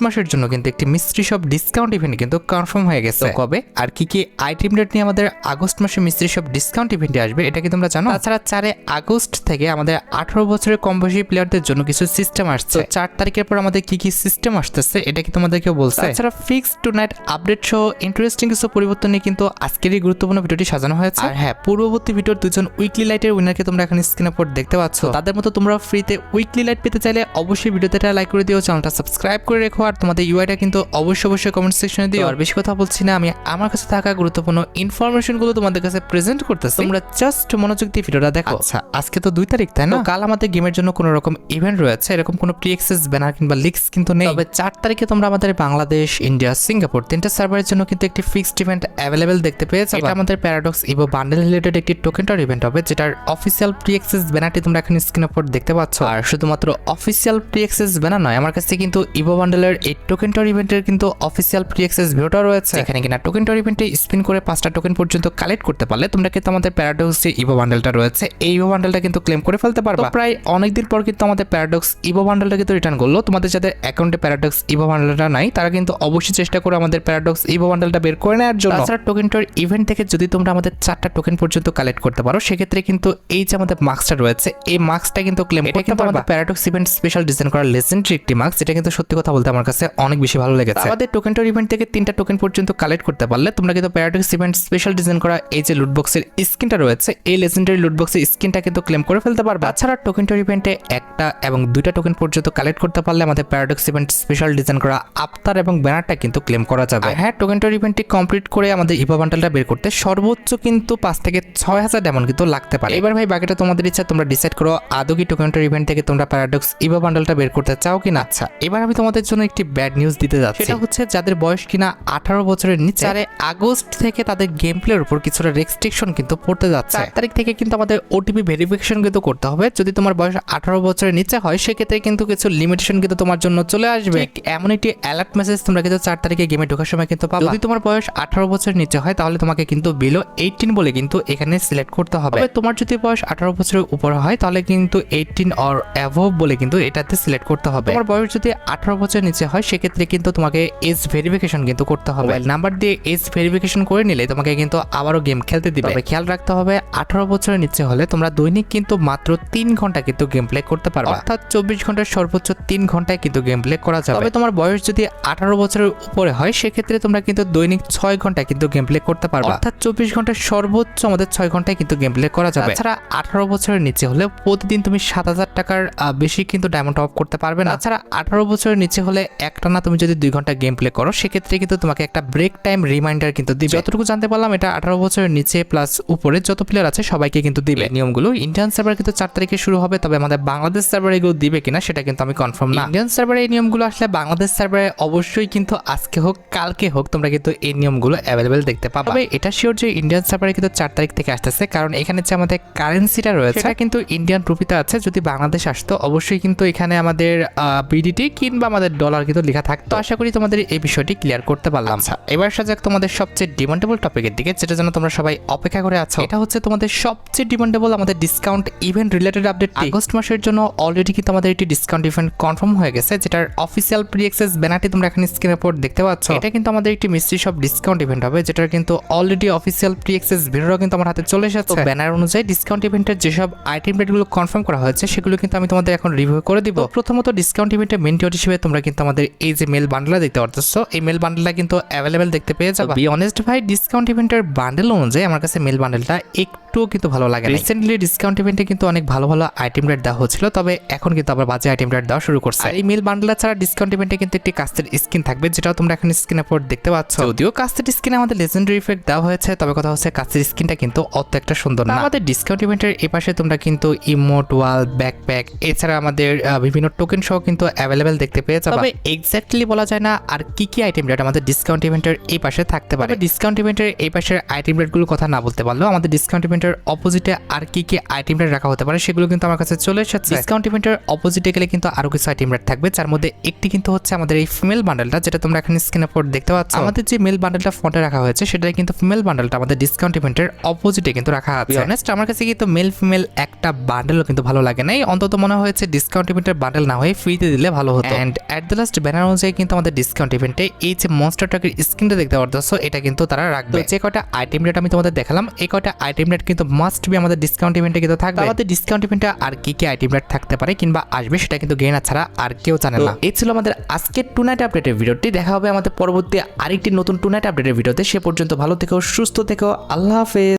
মাসের জন্য কিন্তু একটি মিস্ট্রি শপ ডিসকাউন্ট ইভেন্ট কিন্তু কনফার্ম হয়ে গেছে। কবে আর কি আইটেম রেট নিয়ে আমাদের আগস্ট মাসে মিস্ট্রি শপ ডিসকাউন্ট ইভেন্টে আসবে এটা কি তোমরা জানো? তাছাড়া 4 আগস্ট থেকে আমাদের 18 বছরের কম বয়সী প্লেয়ারদের জন্য কিছু সিস্টেম আসছে। 4 তারিখের পর আমাদের কি সিস্টেম আসতেছে এটা কি তোমাদেরকে বলছে? তাছাড়া ফিক্স টু নাইট আপডেট সহ ইন্টারেস্টিং কিছু পরিবর্তন নিয়ে কিন্তু আজকের এই গুরুত্বপূর্ণ ভিডিওটি সাজানো হয়েছে। আর হ্যাঁ, পূর্ববর্তী ভিডিওর দুজন উইকলি লাইটের উইনারকে তোমরা এখন স্ক্রিনের উপর দেখতে পাচ্ছ। তাদের মতো তোমরা ফ্রিতে উইকলি লাইট পেতে চাইলে অবশ্যই ভিডিওতে একটা লাইক করে দিও, চ্যানেলটা সাবস্ক্রাইব করে রেখো, আর তোমাদের ইউআইটা কিন্তু অবশ্যই কমেন্ট সেকশনে দিও। আর বেশি কথা বলছি না, আমি আমার কাছে থাকা গুরুত্বপূর্ণ ইনফরমেশনগুলো তোমাদের কাছে প্রেজেন্ট করতেছি, তোমরা জাস্ট মনোযোগ দিয়ে ভিডিওটা দেখো। আচ্ছা, আজকে তো 2 তারিখ তাই না? কাল আমাদের গেমের জন্য কোনো রকম ইভেন্ট রয়েছে, এরকম কোনো প্রি অ্যাক্সেস ব্যানার কিংবা লিক্স কিন্তু নেই। তবে 4 তারিখে তোমরা আমাদের বাংলাদেশ, ইন্ডিয়া, সিঙ্গাপুর 3টা সার্ভারের জন্য কিন্তু একটি ফিক্সড ইভেন্ট অ্যাভেলেবেল দেখতে পেয়েছো। এটা আমাদের প্যারাডক্স ইভো বান্ডেল রিলেটেড একটি টোকেনটার ইভেন্ট হবে, যেটার অফিসিয়াল প্রি অ্যাক্সেস ব্যানারটি তোমরা এখন স্ক্রিনের উপর দেখতে পাচ্ছ। আর শুধুমাত্র অফিসিয়াল প্রি অ্যাক্সেস ব্যানার নয়, আমার কাছে কিন্তু ইভো বান্ডেলের এই টোকেনটার ইভেন্টের কিন্তু অফিসিয়াল প্রি অ্যাক্সেস ভিডিওটা রয়েছে। এখানে কিনা টোকেনটার ইভেন্টে স্পিন করে 5টা টোকেন পর্যন্ত কালেক্ট করতে পারলে তোমরা কিন্তু আমাদের প্যারাডক্স যে ইভো বান্ডেলটা রয়েছে এই ইভো বান্ডেলটা কিন্তু ক্লেম করে ফেলতে পারবা। প্রায় অনেকদিন পর কিন্তু আমাদের প্যারাডক্স ইভো বান্ডেলটা কিন্তু রিটার্ন করলো। তোমাদের যাদের অ্যাকাউন্টে প্যারাডক্স ইভো বান্ডেলটা নাই তারা কিন্তু অবশ্যই চেষ্টা করো আমাদের প্যারাডক্স ইভো বান্ডেলটা বের করে নেওয়ার জন্য। তাছাড়া টোকেনটার ইভেন্ট থেকে যদি তোমরা আমাদের 4টা টোকেন পর্যন্ত কালেক্ট করতে পারো সেক্ষেত্রে কিন্তু এই যে আমাদের মার্কসটা রয়েছে এই মার্কসটা কিন্তু ক্লেম করতে পারবা। আমাদের প্যারাডক্স ইভেন্ট স্পেশাল ডিজাইন করা লেজেন্ডারি একটি মার্কস, যেটা কিন্তু সত্যি কথা বলতে আমার কাছে অনেক বেশি ভালো লেগেছে। আমাদের টোকেনটার ইভেন্ট থেকে 3টা টোকেন পর্যন্ত কালেক্ট করতে পারলে তোমরা কিন্তু প্যারাডক্স ইভেন্ট স্পেশাল ডিজাইন করা এই যে লুটবক্সের স্কিনটা রয়েছে এই লেজেন্ডারি লুটবক্সের স্কিনটা কিন্তু ক্লেম করে ফেলতে পারবে। তাছাড়া টোকেনটার ইভেন্টে 1টা এবং 2টা টোকেন পর্যন্ত কালেক্ট করতে পারলে আমাদের প্যারাডক্স ইভেন্ট স্পেশাল ডিজাইন করা আফতার এবং ব্যানারটা কিন্তু ক্লেম করা যাবে। হ্যাঁ, টোকেনটার ইভেন্টটি কমপ্লিট করে আমাদের ইভো বান্ডেলটা বের করতে সর্বোচ্চ কিন্তু 5 থেকে 6,000 ডায়মন্ড কিন্তু লাগতে পারে। এবার ভাই বাকিটা তোমাদের ইচ্ছা, তোমরা ডিসাইড করো আদৌ কি টোকেনটার ইভেন্ট থেকে তোমরা প্যারাডক্স ইভো বান্ডেলটা বের করতে চাও কিনা। আচ্ছা, এবার আমি তোমাদের জন্য একটি ব্যাড নিউজ দিতে যাচ্ছি। সেটা হচ্ছে যাদের বয়স কিনা 18 বছরের নিচে, 4 আগস্ট থেকে তাদের গেম প্লের উপর কিছুটা রেস্ট্রিকশন কিন্তু পড়তে যাচ্ছে। 4 তারিখ থেকে কিন্তু আমাদের ওটিপি ভেরিফিকেশন কিন্তু করতে হবে। যদি তোমার বয়স 18 বছরের নিচে হয় সেক্ষেত্রে কিন্তু কিছু লিমিটেশন কিন্তু তোমার জন্য চলে আসবে। এমন একটি অ্যালার্ট মেসেজ তোমরা কিন্তু 4 তারিখে গেমে ঢোকার সময় কিন্তু পাবা। যদি তোমার বয়স 18 বছরের নিচে হয় তাহলে তোমাকে কিন্তু বিলো 18 বলে কিন্তু এখানে সিলেক্ট করতে হবে। তোমার যদি বয়স 18 বছরের উপর হয় তাহলে কিন্তু 18 অর অ্যাভভ বলে কিন্তু এটাতে সিলেক্ট করতে হবে। তোমার বয়স যদি 18 বছরের নিচে হয় সেক্ষেত্রে কিন্তু তোমাকে এজ ভেরিফিকেশন কিন্তু করতে হবে। নাম্বার দিয়ে এজ ভেরিফিকেশন করে নিলে তোমাকে কিন্তু আবারও গেম খেলতে দিবে। তবে খেয়াল রাখতে হবে 18 বছরের নিচে হলে তোমরা দৈনিক কিন্তু মাত্র 3 ঘন্টা কিন্তু গেম প্লে করতে পারবে, অর্থাৎ 24 ঘন্টার সর্বোচ্চ 3 ঘন্টায় কিন্তু গেম প্লে করা যাবে। তবে তোমার বয়স যদি 18 বছরের উপরে হয় সেক্ষেত্রে তোমরা কিন্তু দৈনিক 6 ঘন্টা কিন্তু গেম প্লে করতে পারবে, অর্থাৎ 24 ঘন্টার সর্বোচ্চ আমাদের 6 ঘন্টায় কিন্তু গেম প্লে করা যাবে। তাছাড়া 18 বছরের নিচে হলে প্রতিদিন তুমি 7,000 টাকার বেশি কিন্তু ডায়মন্ড টপ করতে পারবে না। তাছাড়া 18 বছরের নিচে হলে একটানা তুমি যদি 2 ঘন্টা গেম প্লে করো সেক্ষেত্রে কিন্তু তোমাকে একটা ব্রেক টাইম রিমাইন্ডার কিন্তু দিবে। যতটুকু জানতে পারলাম এটা 18 বছরের নিচে প্লাস উপরে যত প্লেয়ার আছে সবাইকে কিন্তু দিবে। নিয়মগুলো ইন্ডিয়ান সার্ভার কিন্তু 4 তারিখে শুরু হবে, তবে আমাদের বাংলাদেশ সার্ভারে এগুলো দিবে কিনা সেটা কিন্তু আমি কনফার্ম না। ইন্ডিয়ান সার্ভারে এই নিয়মগুলো আসলে বাংলাদেশ সার্ভারে অবশ্যই কিন্তু আজকে হোক কালকে হোক তোমরা কিন্তু এই নিয়মগুলো অ্যাভেলেবেল দেখতে পাবে। তবে এটা শিওর যে ইন্ডিয়ান সার্ভারে কিন্তু 4 তারিখ থেকে আসতেছে, কারণ এখানে যে আমাদের কারেন্সিটা রয়েছে সেটা কিন্তু ইন্ডিয়ান রুপিতে আছে। যদি বাংলাদেশ আসতো অবশ্যই কিন্তু এখানে আমাদের বিডিটি কিংবা আমাদের ডলার কিন্তু লেখা থাকতো। আশা করি তোমাদের এই বিষয়টি ক্লিয়ার করতে পারলাম। এবার সাজাক তোমাদের সবচেয়ে ডিমান্ডেবল টপিকের দিকে, যেটা যেন তোমরা সবাই অপেক্ষা করে আছো। এটা হচ্ছে তোমাদের সবচেয়ে ডিমান্ডেবল আমাদের discount event related update. August মাসের জন্য অলরেডি কিন্তু আমাদের একটি ডিসকাউন্ট ইভেন্ট কনফার্ম হয়ে গেছে, যেটার অফিসিয়াল প্রি অ্যাক্সেস ব্যানারটি তোমরা এখানে স্ক্রিনের উপর দেখতে পাচ্ছ। এটা কিন্তু আমাদের একটি মিস্ট্রি শপ ডিসকাউন্ট ইভেন্ট হবে, যেটার কিন্তু already official pre access video কিন্তু আমার হাতে চলে এসেছে। ব্যানার অনুযায়ী ডিসকাউন্ট ইভেন্টের যেসব আইটেম রেটগুলো কনফার্ম করা হয়েছে সেগুলো কিন্তু আমি তোমাদের এখন রিভিউ করে দিব। প্রথমত ডিসকাউন্ট ইভেন্টের মেইন টিওর হিসেবে তোমরা কিন্তু আমাদের এই যে মেল বান্ডেলটা দেখতে পারতেছো, এই মেল বান্ডেলটা কিন্তু অ্যাভেলেবেল দেখতে পেয়ে যাবে। বি অনেস্ট ভাই, ডিসকাউন্ট ইভেন্টের বান্ডেল অনুযায়ী আমার কাছে মেল বান্ডেলটা একটু কিন্তু ভালো লাগে। রিসেন্টলি ডিসকাউন্ট ইভেন্টে কিন্তু অনেক ভালো ভালো আইটেম রেট দেওয়া হচ্ছিল, তবে এখন কিন্তু আবার বাজে আইটেম রেট দেওয়া শুরু করছে। এই মেল বান্ডেল ছাড়া ডিসকাউন্ট ইভেন্টে কিন্তু একটি কাস্টের স্কিন থাকবে, যেটাও তোমরা এখন স্ক্রিনের উপর দেখতে পাচ্ছ। যদিও কাস্টের স্কিনে আমাদের লেজেন্ডারি ইফেক্ট দেওয়া হয়েছে, তবে কথা হচ্ছে কাস্টের স্কিনটা কিন্তু অত একটা সুন্দর না। আমাদের ডিসকাউন্ট ইভেন্টের এই পাশে তোমরা কিন্তু ইমোট, ওয়াল, ব্যাকপ্যাক এছাড়া আমাদের বিভিন্ন টোকেন সহ কিন্তু অ্যাভেলেবেল দেখতে পেয়ে যাবে। তবে এক্স্যাক্টলি বলা যায় না আর কি আইটেম রেট আমাদের ডিসকাউন্ট ইভেন্টের এই পাশে থাকতে পারে। ডিসকাউন্ট ইভেন্টের এই পাশের আইটেম রেটগুলোর কথা না বলতে পারলেও আমাদের ডিসকাউন্ট ইভেন্টের অপোজিটে আর কি আইটেম রেট রাখা হতে পারে সেগুলো কিন্তু আমার কাছে চলে এসেছে। ডিসকাউন্ট ইভেন্টের অপোজিটে গেলে কিন্তু আরো কিছু আইটেম রেট থাকবে, যার মধ্যে একটি কিন্তু হচ্ছে আমাদের এই ফিমেল বান্ডেলটা, যেটা তোমরা এখানে স্ক্রিনের উপর দেখতে পাচ্ছ। আমাদের যে মেল বান্ডেলটা ফন্টে রাখা হয়েছে সেটাই কিন্তু ফিমেল বান্ডেলটা আমাদের ডিসকাউন্ট ইভেন্টের অপোজিটে কিন্তু রাখা আছে। অনেস্ট আমার কাছে কিন্তু মেল ফিমেল একটা বান্ডেলও কিন্তু ভালো লাগে নাই, অন্তত মনে হয়েছে ডিসকাউন্ট ইভেন্টের বান্ডেল না হয়ে ফ্রিতে দিলে ভালো হতো। And at the first banner অনুযায়ী কিন্তু আমাদের ডিসকাউন্ট ইভেন্টে এই যে মনস্টার ট্রাকের স্ক্রিনটা দেখতে পারতেছো, এটা কিন্তু তারা রাখবে। যে কয়টা আইটেম রেট আমি তোমাদের দেখালাম, এই কয়টা আইটেম রেট কিন্তু মাস্ট বি আমাদের ডিসকাউন্ট ইভেন্টে কিন্তু থাকবে। আমাদের ডিসকাউন্ট ইভেন্টে আর কি কি আইটেম রেট থাকতে পারে কিংবা আসবে সেটা কিন্তু গেইনার ছাড়া আর কেউ জানে না। এই ছিল আমাদের আজকের টু নাইট আপডেটের ভিডিওটি। দেখা হবে আমাদের পরবর্তী আরেকটি নতুন টু নাইট আপডেটের ভিডিওতে। সে পর্যন্ত ভালো থেকো, সুস্থ থেকো, আল্লাহ হাফেজ।